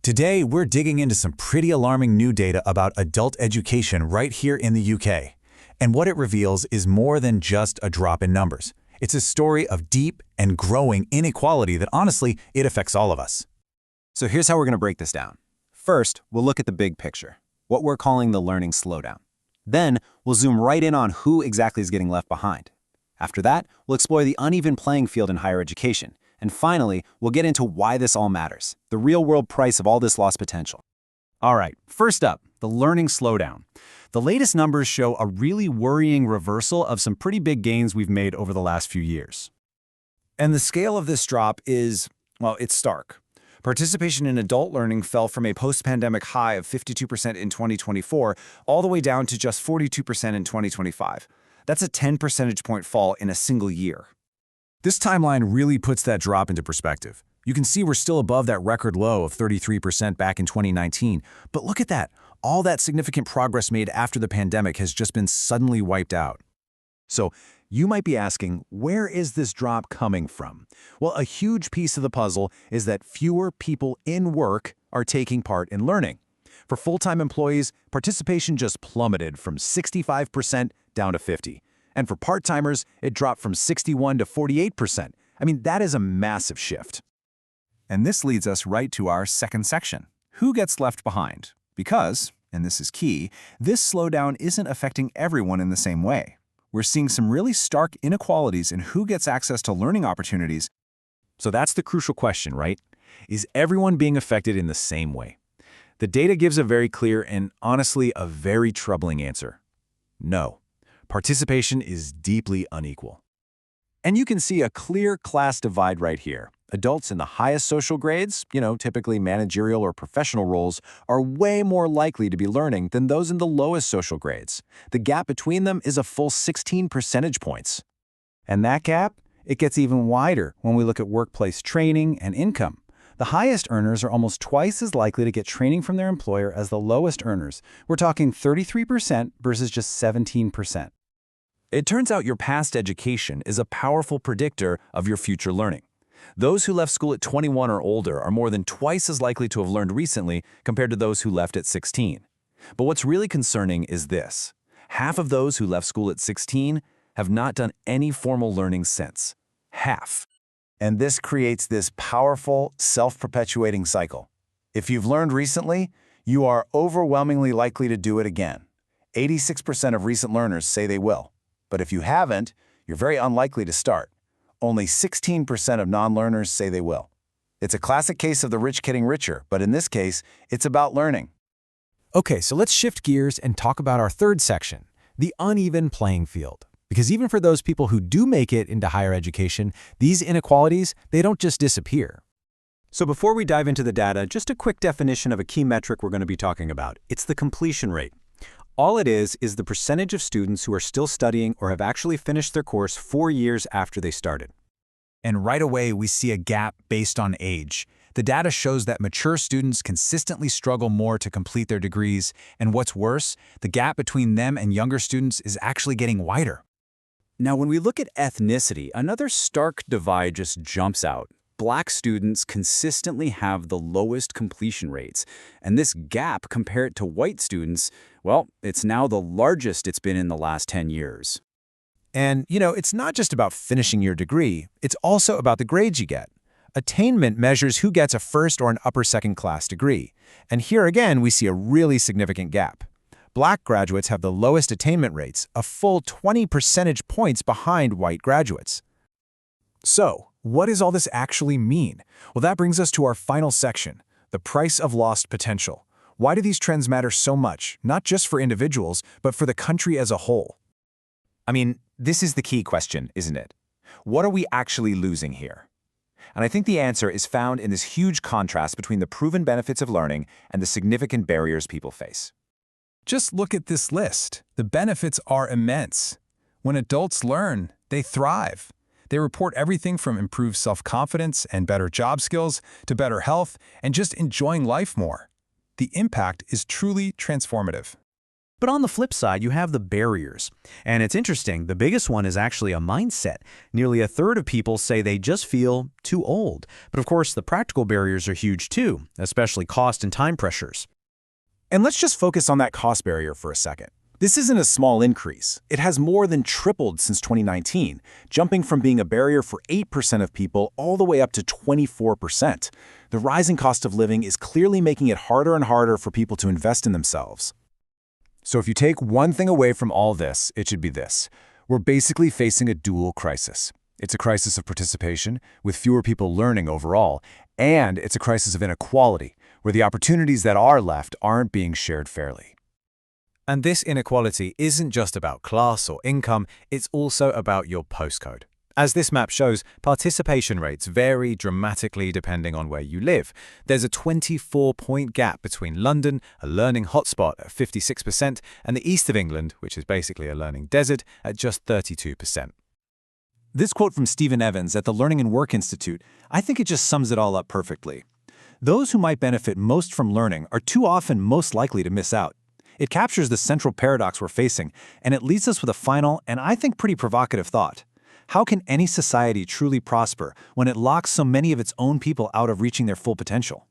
Today, we're digging into some pretty alarming new data about adult education right here in the UK. And what it reveals is more than just a drop in numbers. It's a story of deep and growing inequality that honestly, it affects all of us. So here's how we're going to break this down. First, we'll look at the big picture, what we're calling the learning slowdown. Then, we'll zoom right in on who exactly is getting left behind. After that, we'll explore the uneven playing field in higher education. And finally, we'll get into why this all matters, the real-world price of all this lost potential. All right, first up, the learning slowdown. The latest numbers show a really worrying reversal of some pretty big gains we've made over the last few years. And the scale of this drop is, well, it's stark. Participation in adult learning fell from a post-pandemic high of 52% in 2024 all the way down to just 42% in 2025. That's a 10 percentage point fall in a single year. This timeline really puts that drop into perspective. You can see we're still above that record low of 33% back in 2019. But look at that. All that significant progress made after the pandemic has just been suddenly wiped out. So you might be asking, where is this drop coming from? Well, a huge piece of the puzzle is that fewer people in work are taking part in learning. For full-time employees, participation just plummeted from 65% down to 50%. And for part-timers, it dropped from 61% to 48%. I mean, that is a massive shift. And this leads us right to our second section. Who gets left behind? Because, and this is key, this slowdown isn't affecting everyone in the same way. We're seeing some really stark inequalities in who gets access to learning opportunities. So that's the crucial question, right? Is everyone being affected in the same way? The data gives a very clear and honestly a very troubling answer. No. Participation is deeply unequal. And you can see a clear class divide right here. Adults in the highest social grades, typically managerial or professional roles, are way more likely to be learning than those in the lowest social grades. The gap between them is a full 16 percentage points. And that gap, it gets even wider when we look at workplace training and income. The highest earners are almost twice as likely to get training from their employer as the lowest earners. We're talking 33% versus just 17%. It turns out your past education is a powerful predictor of your future learning. Those who left school at 21 or older are more than twice as likely to have learned recently compared to those who left at 16. But what's really concerning is this. Half of those who left school at 16 have not done any formal learning since. Half. And this creates this powerful, self-perpetuating cycle. If you've learned recently, you are overwhelmingly likely to do it again. 86% of recent learners say they will. But if you haven't, you're very unlikely to start. Only 16% of non-learners say they will. It's a classic case of the rich getting richer, but in this case, it's about learning. Okay, so let's shift gears and talk about our third section, the uneven playing field. Because even for those people who do make it into higher education, these inequalities, they don't just disappear. So before we dive into the data, just a quick definition of a key metric we're going to be talking about. It's the completion rate. All it is the percentage of students who are still studying or have actually finished their course 4 years after they started. And right away, we see a gap based on age. The data shows that mature students consistently struggle more to complete their degrees, and what's worse, the gap between them and younger students is actually getting wider. Now, when we look at ethnicity, another stark divide just jumps out. Black students consistently have the lowest completion rates, and this gap compared to white students, well, it's now the largest it's been in the last 10 years. And, it's not just about finishing your degree, it's also about the grades you get. Attainment measures who gets a first or an upper second class degree. And here again, we see a really significant gap. Black graduates have the lowest attainment rates, a full 20 percentage points behind white graduates. So, what does all this actually mean? Well, that brings us to our final section, the price of lost potential. Why do these trends matter so much, not just for individuals, but for the country as a whole? I mean, this is the key question, isn't it? What are we actually losing here? And I think the answer is found in this huge contrast between the proven benefits of learning and the significant barriers people face. Just look at this list. The benefits are immense. When adults learn, they thrive. They report everything from improved self-confidence and better job skills to better health and just enjoying life more. The impact is truly transformative. But on the flip side, you have the barriers. And it's interesting, the biggest one is actually a mindset. Nearly a third of people say they just feel too old. But of course, the practical barriers are huge too, especially cost and time pressures. And let's just focus on that cost barrier for a second. This isn't a small increase. It has more than tripled since 2019, jumping from being a barrier for 8% of people all the way up to 24%. The rising cost of living is clearly making it harder and harder for people to invest in themselves. So if you take one thing away from all this, it should be this. We're basically facing a dual crisis. It's a crisis of participation, with fewer people learning overall, and it's a crisis of inequality, where the opportunities that are left aren't being shared fairly. And this inequality isn't just about class or income, it's also about your postcode. As this map shows, participation rates vary dramatically depending on where you live. There's a 24-point gap between London, a learning hotspot at 56%, and the east of England, which is basically a learning desert, at just 32%. This quote from Stephen Evans at the Learning and Work Institute, I think it just sums it all up perfectly. Those who might benefit most from learning are too often most likely to miss out. It captures the central paradox we're facing, and it leaves us with a final and I think pretty provocative thought. How can any society truly prosper when it locks so many of its own people out of reaching their full potential?